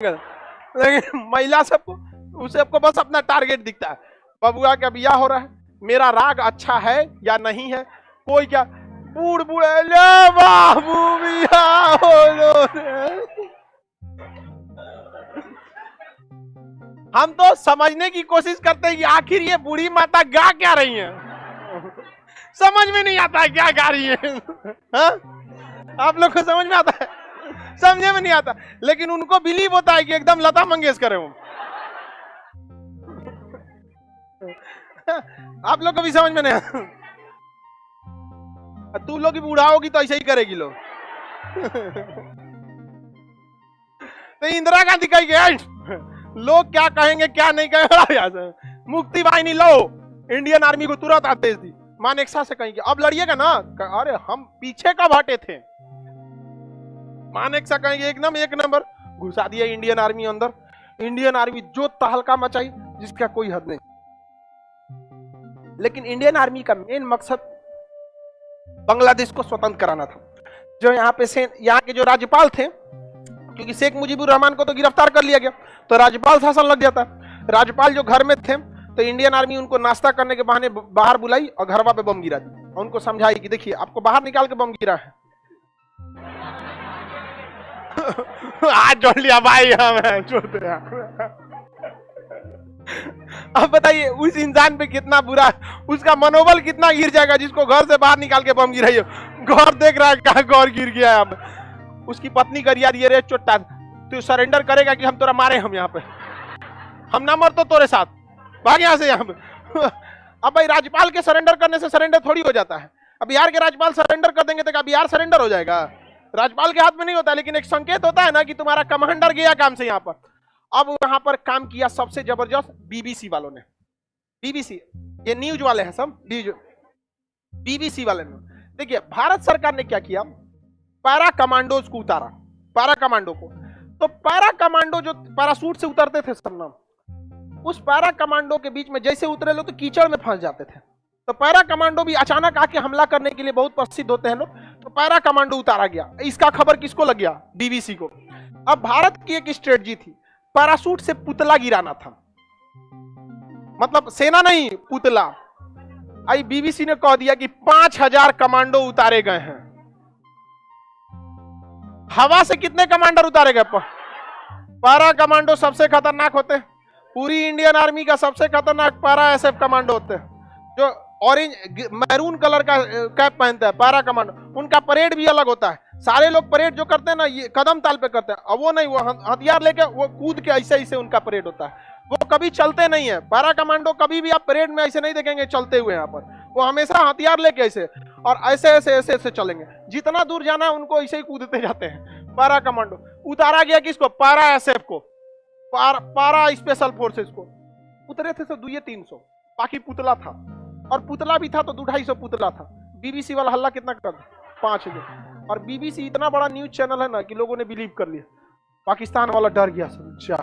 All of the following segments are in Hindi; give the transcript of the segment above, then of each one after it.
लेकिन महिला सबको उसे आपको बस अपना टारगेट दिखता है। बबुआ का बियाह हो रहा है, मेरा राग अच्छा है या नहीं है, कोई क्या बूढ़ बूढ़े ले बाबू बियाह हो लो। हम तो समझने की कोशिश करते हैं कि आखिर ये बूढ़ी माता गा क्या रही है। समझ में नहीं आता है क्या गा रही है। हा? आप लोग को समझ में आता है? समझे में नहीं आता, लेकिन उनको बिलीव होता है कि एकदम लता मंगेशकर है वो। आप लोग को भी समझ में नहीं आता। तू लोग बूढ़ा होगी तो ऐसे ही करेगी लोग। तो इंदिरा गांधी कही गए लोग क्या कहेंगे क्या नहीं कहेंगे, मुक्ति वाहिनी लो, इंडियन आर्मी को तुरंत आदेश दी। मानेकशा से कहेंगे अब लड़िएगा ना, अरे हम पीछे कब हटे थे। मानेकशा कहेंगे एकदम एक नंबर, घुसा दिया इंडियन आर्मी अंदर। इंडियन आर्मी जो तहलका मचाई जिसका कोई हद नहीं। लेकिन इंडियन आर्मी का मेन मकसद बांग्लादेश को स्वतंत्र कराना था। जो यहाँ के जो राज्यपाल थे, क्योंकि शेख मुजीबुर रहमान को तो गिरफ्तार कर लिया गया, तो राज्यपाल शासन लग जाता। राज्यपाल जो घर में थे, तो इंडियन आर्मी उनको नाश्ता करने के बहाने बाहर बुलाई और घरवा पे बम गिरा दी और उनको समझाई कि देखिए आपको बाहर निकाल के बम गिरा है। आज जोड़ लिया भाई हमें छोड़ते। अब बताइए उस इंसान पे कितना बुरा, उसका मनोबल कितना गिर जाएगा जिसको घर से बाहर निकाल के बम गिराई हो। घर देख रहा है कहा घर गिर गया है। अब उसकी पत्नी कर यार ये रे चोट्टा, तू सरेंडर करेगा कि हम तोरा मारे, हम यहाँ पे हम ना मर तो तोरे साथ, भाग यहाँ से यहाँ पे। अब भाई राज्यपाल के सरेंडर करने से सरेंडर थोड़ी हो जाता है। अब बिहार के राज्यपाल सरेंडर कर देंगे तो क्या बिहार सरेंडर हो जाएगा? राज्यपाल के हाथ में नहीं होता, लेकिन एक संकेत होता है ना कि तुम्हारा कमांडर गया काम से यहाँ पर। अब यहाँ पर काम किया सबसे जबरदस्त बीबीसी वालों ने। बीबीसी ये न्यूज वाले हैं सब, बीबीसी वाले ने। देखिए भारत सरकार ने क्या किया, पैरा कमांडोज को उतारा, पैरा कमांडो को। तो पैरा कमांडो जो पैरासूट से उतरते थे सरनाम, उस पैरा कमांडो के बीच में जैसे उतरे लोग तो कीचड़ में फंस जाते थे। तो पैरा कमांडो भी अचानक आके हमला करने के लिए बहुत प्रसिद्ध होते हैं लोग, तो पैरा कमांडो उतारा गया। इसका खबर किसको लग गया? बीबीसी को। अब भारत की एक स्ट्रेटजी थी, पैरासूट से पुतला गिराना था, मतलब सेना नहीं पुतला। आई बीबीसी ने कह दिया कि 5000 कमांडो उतारे गए हैं। हवा से कितने कमांडर उतारे गए? पैरा कमांडो सबसे खतरनाक होते हैं। पूरी इंडियन आर्मी का सबसे खतरनाक पैरा एसएफ कमांडो होते हैं, जो ऑरेंज मैरून कलर का कैप पहनते हैं, पैरा कमांडो। उनका परेड भी अलग होता है। सारे लोग परेड जो करते हैं ना, ये कदम ताल पे करते हैं। अब वो नहीं, वो हथियार लेके वो कूद के ऐसे ऐसे उनका परेड होता है। वो कभी चलते नहीं है। पैरा कमांडो कभी भी आप परेड में ऐसे नहीं देखेंगे चलते हुए। यहाँ पर वो हमेशा हथियार लेके ऐसे और ऐसे ऐसे ऐसे ऐसे चलेंगे। जितना दूर जाना है उनको ऐसे ही कूदते जाते हैं। पैरा कमांडो उतारा गया किसको? पैरा एसएफ को, पैरा स्पेशल फोर्सेस को। उतरे थे तो 200-300, बाकी पुतला था। और पुतला भी था तो 200-250 पुतला था। बीबीसी वाला हल्ला कितना कर? 5000। और बीबीसी इतना बड़ा न्यूज चैनल है ना कि लोगों ने बिलीव कर लिया। पाकिस्तान वाला डर गया, समझा।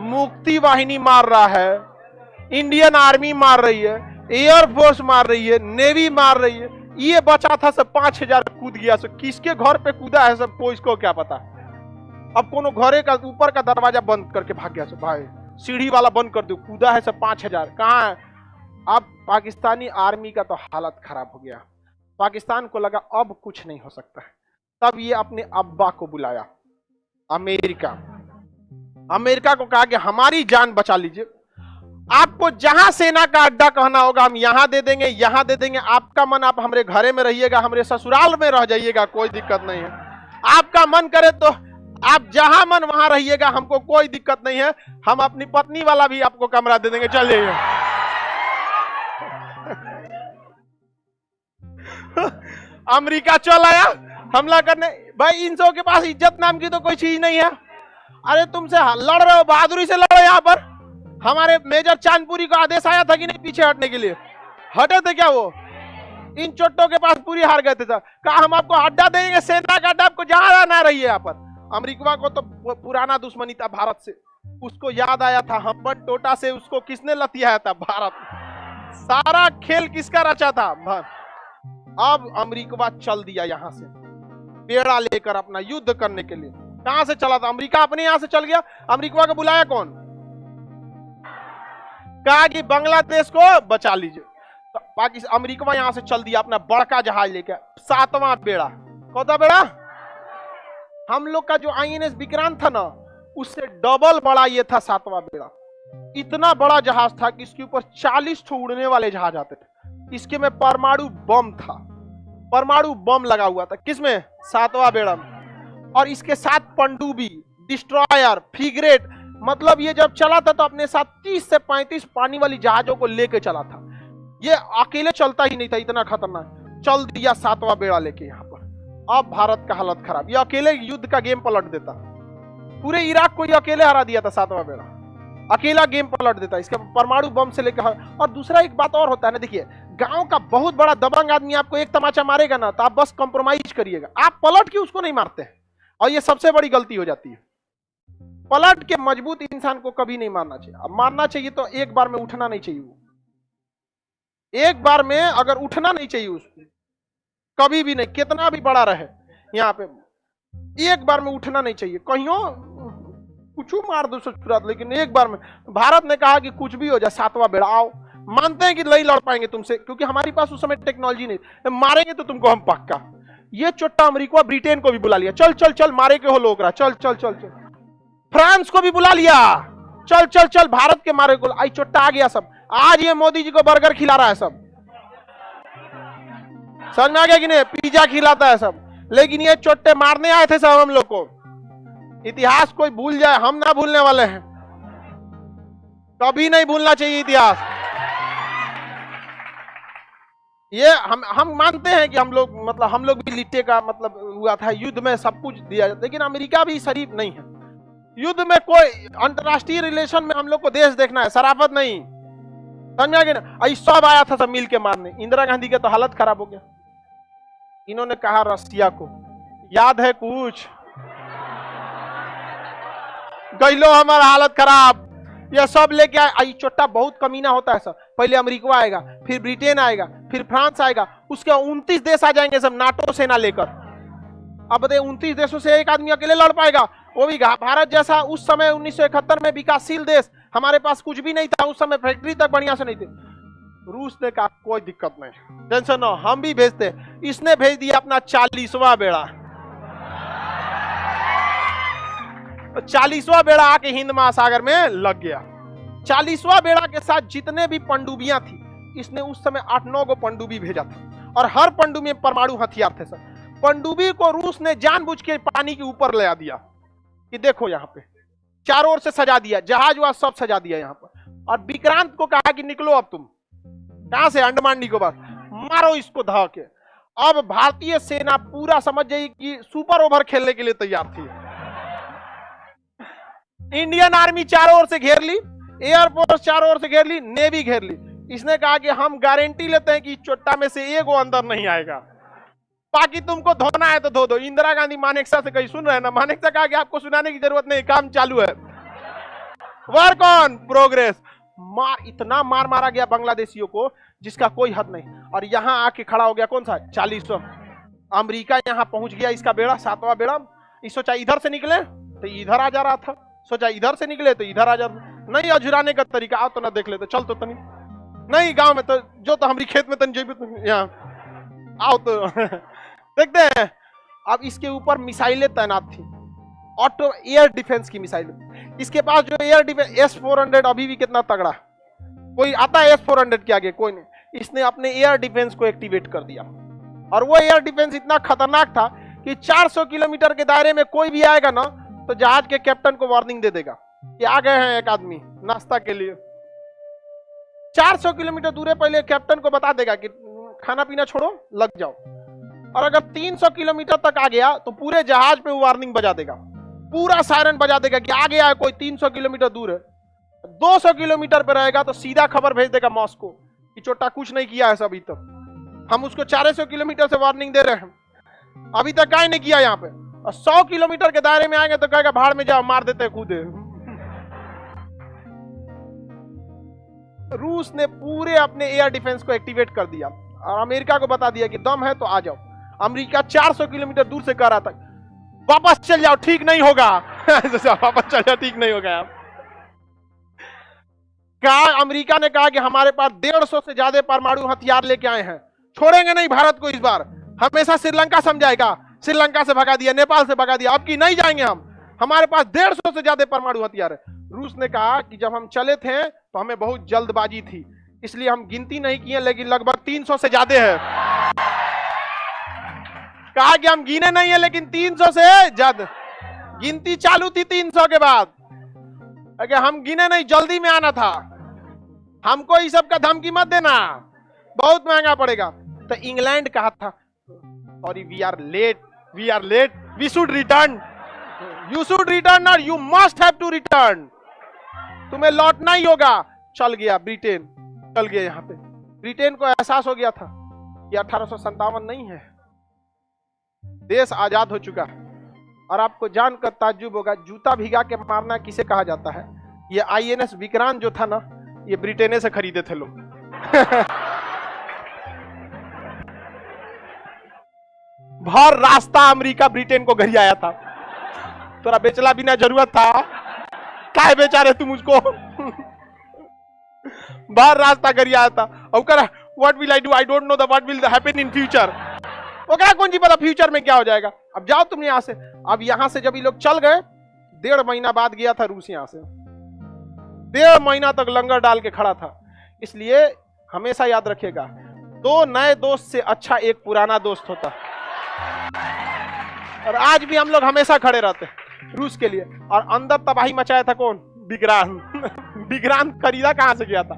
मुक्ति वाहिनी मार रहा है, इंडियन आर्मी मार रही है, एयरफोर्स मार रही है, नेवी मार रही है। ये बचा था सब 5000 कूद गया। सब किसके घर पे कूदा है सब को इसको क्या पता। अब कोनो घरे का ऊपर का दरवाजा बंद करके भाग गया सब, भाई सीढ़ी वाला बंद कर दो, कूदा है सब 5000। कहाँ है? अब पाकिस्तानी आर्मी का तो हालत खराब हो गया। पाकिस्तान को लगा अब कुछ नहीं हो सकता है। तब ये अपने अब्बा को बुलाया, अमेरिका को कहा कि हमारी जान बचा लीजिए। आपको जहां सेना का अड्डा कहना होगा हम यहां दे देंगे, यहां दे देंगे। आपका मन आप हमारे घरे में रहिएगा, हमारे ससुराल में रह जाइएगा, कोई दिक्कत नहीं है। आपका मन करे तो आप जहां मन वहां रहिएगा, हमको कोई दिक्कत नहीं है। हम अपनी पत्नी वाला भी आपको कमरा दे देंगे, चल जाइए। अमेरिका चल आया हमला करने। भाई इन सब के पास इज्जत नाम की तो कोई चीज नहीं है। अरे तुमसे लड़ रहे हो, बहादुरी से लड़ो। यहाँ पर हमारे मेजर चांदपुरी को आदेश आया था कि नहीं पीछे हटने के लिए, हटे थे क्या? वो इन चोटों के पास पूरी हार गए थे। कहा हम आपको अड्डा देंगे, सेना का अड्डा, आपको जहां ना रहिए। यहाँ पर अमेरिका को तो पुराना दुश्मनी था भारत से, उसको याद आया था हम्बट टोटा से उसको किसने लतियाया था? भारत। सारा खेल किसका रचा था? अब अमेरिका चल दिया यहां से बेड़ा लेकर अपना युद्ध करने के लिए। कहां से चला था? अमेरिका अपने यहां से चल गया। अमेरिका को बुलाया कौन? कहा कि बांग्लादेश को बचा लीजिए। तो पाकिस्तान अमेरिका यहां से चल दिया अपना बड़का जहाज लेकर, 7वां बेड़ा। कौन सा बेड़ा? हम लोग का जो आईएनएस विक्रांत था ना, उससे डबल बड़ा ये था 7वां बेड़ा। इतना बड़ा जहाज था कि इसके ऊपर 40 ठो उड़ने वाले जहाज आते थे। इसके में परमाणु बम था, परमाणु बम लगा हुआ था। किसमें? 7वां बेड़ा में। और इसके साथ पनडुब्बी, डिस्ट्रॉयर, फ्रिगेट, मतलब ये जब चला था तो अपने साथ 30 से 35 पानी वाली जहाजों को लेके चला था। ये अकेले चलता ही नहीं था, इतना खतरनाक। चल दिया 7वां बेड़ा लेके यहाँ पर। अब भारत का हालत खराब। ये अकेले युद्ध का गेम पलट देता। पूरे इराक को ये अकेले हरा दिया था 7वां बेड़ा, अकेला गेम पलट देता इसके परमाणु बम से लेकर। और दूसरा एक बात और होता है ना, देखिए गांव का बहुत बड़ा दबंग आदमी आपको एक तमाचा मारेगा ना, तो आप बस कंप्रोमाइज करिएगा, आप पलट के उसको नहीं मारते हैं। और ये सबसे बड़ी गलती हो जाती है। पलट के मजबूत इंसान को कभी नहीं मारना चाहिए। अब मारना चाहिए तो एक बार में उठना नहीं चाहिए। वो एक बार में अगर उठना नहीं चाहिए उसको, कभी भी नहीं, कितना भी बड़ा रहे यहाँ पे, एक बार में उठना नहीं चाहिए। कहियो कुछ मार दो ससुरात, लेकिन एक बार में। भारत ने कहा कि कुछ भी हो जाए 7वां बेड़ा आओ। मानते हैं कि नहीं लड़ पाएंगे तुमसे, क्योंकि हमारी पास उस समय टेक्नोलॉजी नहीं। मारेंगे तो तुमको हम पक्का। ये चोट्टा अमेरिका ब्रिटेन को भी बुला लिया, चल चल चल मारे के हो लोग, चल चल चल चल। फ्रांस को भी बुला लिया, चल चल चल भारत के मारे को। आई चोट्टा आ गया सब। आज ये मोदी जी को बर्गर खिला रहा है सब, समझ में आ गया कि नहीं? पिज्जा खिलाता है सब। लेकिन ये चोट्टे मारने आए थे सब हम लोग को। इतिहास कोई भूल जाए, हम ना भूलने वाले हैं, कभी नहीं भूलना चाहिए इतिहास। ये हम मानते हैं कि हम लोग भी लिट्टे का मतलब हुआ था, युद्ध में सब कुछ दिया जाता, लेकिन अमेरिका भी शरीफ नहीं है। युद्ध में कोई अंतरराष्ट्रीय रिलेशन में हम लोग को देश देखना है, शराफत नहीं। समझ गए ना? आई सब आया था सब मिल के मारने। इंदिरा गांधी के तो हालत खराब हो गया। इन्होंने कहा रसिया को, याद है कुछ? गइलो हमारा हालत खराब। ये सब लेके आई चोट्टा बहुत कमीना होता है सब। पहले अमेरिका आएगा, फिर ब्रिटेन आएगा, फिर फ्रांस आएगा, उसके 29 देश आ जाएंगे सब नाटो सेना लेकर। अब बताइए 29 देशों से एक आदमी अकेले लड़ पाएगा? वो भी भारत जैसा उस समय 1971 में विकासशील देश, हमारे पास कुछ भी नहीं था उस समय, फैक्ट्री तक बढ़िया से नहीं थे। रूस ने कहा कोई दिक्कत नहीं, टेंशन न, हम भी भेजते। इसने भेज दिया अपना 40वां बेड़ा। 40वां बेड़ा आके हिंद महासागर में लग गया। 40वां बेड़ा के साथ जितने भी पनडुब्बियां थी, इसने उस समय 8-9 गो पनडुब्बी भेजा था, और हर पनडुब्बी में परमाणु हथियार थे सर। पनडुब्बी को रूस ने जानबूझ के पानी के ऊपर ले आ दिया कि देखो यहाँ पे, चारों ओर से सजा दिया, जहाज वहाज सब सजा दिया यहाँ पर। और विक्रांत को कहा कि निकलो अब तुम, कहां से? अंडमान निकोबार, मारो इसको धा के। अब भारतीय सेना पूरा समझ जाइए कि सुपर ओवर खेलने के लिए तैयार थी। इंडियन आर्मी चारों ओर से घेर ली, एयरफोर्स चारों ओर से घेर ली, नेवी घेर ली। इसने कहा कि हम गारंटी लेते हैं कि चोट्टा में से एक वो अंदर नहीं आएगा, बाकी तुमको धोना है तो धो दो। इंदिरा गांधी मानेकशा से कहीं सुन रहे हैं ना? मानेकशा कहा कि आपको सुनाने की जरूरत नहीं, काम चालू है, वर्क ऑन प्रोग्रेस। इतना मार मारा गया बांग्लादेशियों को जिसका कोई हद नहीं। और यहां आके खड़ा हो गया कौन सा? 40वां। अमेरिका यहां पहुंच गया, इसका बेड़ा 7वां बेड़ा। सोचा इधर से निकले तो इधर आ जा रहा था, सोचा इधर से निकले तो इधर आ जा रहा। नहीं, अझुराने का तरीका, आओ तो ना देख लेते, चल तो तनी नहीं गांव में तो जो तो हमारी खेत में तन जेबी यहाँ आओ तो देखते हैं। अब इसके ऊपर मिसाइलें तैनात थी, ऑटो एयर डिफेंस की मिसाइलें। इसके पास जो एयर डिफेंस S-400 अभी भी कितना तगड़ा, कोई आता है S-400 के आगे? कोई नहीं। इसने अपने एयर डिफेंस को एक्टिवेट कर दिया, और वो एयर डिफेंस इतना खतरनाक था कि 400 किलोमीटर के दायरे में कोई भी आएगा ना, तो जहाज के कैप्टन को वार्निंग दे देगा कि आ गए हैं एक आदमी नाश्ता के लिए। 400 किलोमीटर दूर पहले कैप्टन को बता देगा कि खाना पीना छोड़ो, लग जाओ। और अगर 300 किलोमीटर तक आ गया तो पूरे जहाज पे वार्निंग बजा देगा, पूरा सायरन बजा देगा कि आ गया है कोई, 300 किलोमीटर दूर है। 200 किलोमीटर पे रहेगा तो सीधा खबर भेज देगा मॉस्को कि चोट्टा कुछ नहीं किया है अभी तक। हम उसको 400 किलोमीटर से वार्निंग दे रहे हैं, अभी तक क्या नहीं किया यहाँ पे। और 100 किलोमीटर के दायरे में आएंगे तो कहेगा भाड़ में जाओ, मार देते कूदे। रूस ने पूरे अपने एयर डिफेंस को एक्टिवेट कर दिया और अमेरिका को बता दिया कि दम है तो आ जाओ। अमेरिका 400 किलोमीटर दूर से कह रहा था वापस चल जाओ, ठीक नहीं होगा। वापस चल जाओ, ठीक नहीं होगा। कहा, अमेरिका ने कहा कि हमारे पास 150 से ज्यादा परमाणु हथियार लेके आए हैं, छोड़ेंगे नहीं भारत को इस बार। हमेशा श्रीलंका समझाएगा, श्रीलंका से भगा दिया, नेपाल से भगा दिया, अब की नहीं जाएंगे हम, हमारे पास 150 से ज्यादा परमाणु हथियार है। रूस ने कहा कि जब हम चले थे तो हमें बहुत जल्दबाजी थी, इसलिए हम गिनती नहीं किए, लेकिन लगभग 300 से ज्यादा है। कहा कि हम गिने नहीं है, लेकिन 300 से ज्यादा। गिनती चालू थी 300 के बाद, अगर हम गिने नहीं, जल्दी में आना था। हमको इस सब का धमकी मत देना, बहुत महंगा पड़ेगा। तो इंग्लैंड कहा था, sorry we are late, we should return, you should return और you must have to return, तुम्हें लौटना ही होगा। चल गया ब्रिटेन, चल गया। यहाँ पे ब्रिटेन को एहसास हो गया था कि 1857 नहीं है, देश आजाद हो चुका है। और आपको जानकर ताज्जुब होगा, जूता भिगा के मारना किसे कहा जाता है? ये INS विक्रांत जो था ना, ये ब्रिटेन से खरीदे थे लोग। भर रास्ता अमेरिका ब्रिटेन को गरियाया था। तोरा बेचला बिना जरूरत था, काहे बेचा रहे तुम उसको? भर रास्ता गरियाया था। What will I do, I don't know the what will happen in future. ओकरा कौन जी पता फ्यूचर में क्या हो जाएगा। अब जाओ तुम यहां से। अब यहां से जब ये लोग चल गए, 1.5 महीना बाद गया था रूस यहां से, 1.5 महीना तक लंगर डाल के खड़ा था। इसलिए हमेशा याद रखिएगा, 2 नए दोस्त से अच्छा एक पुराना दोस्त होता। और आज भी हम लोग हमेशा खड़े रहते हैं रूस के लिए। और अंदर तबाही मचाया था कौन? विक्रांत। विक्रांत खरीदा कहां से गया था?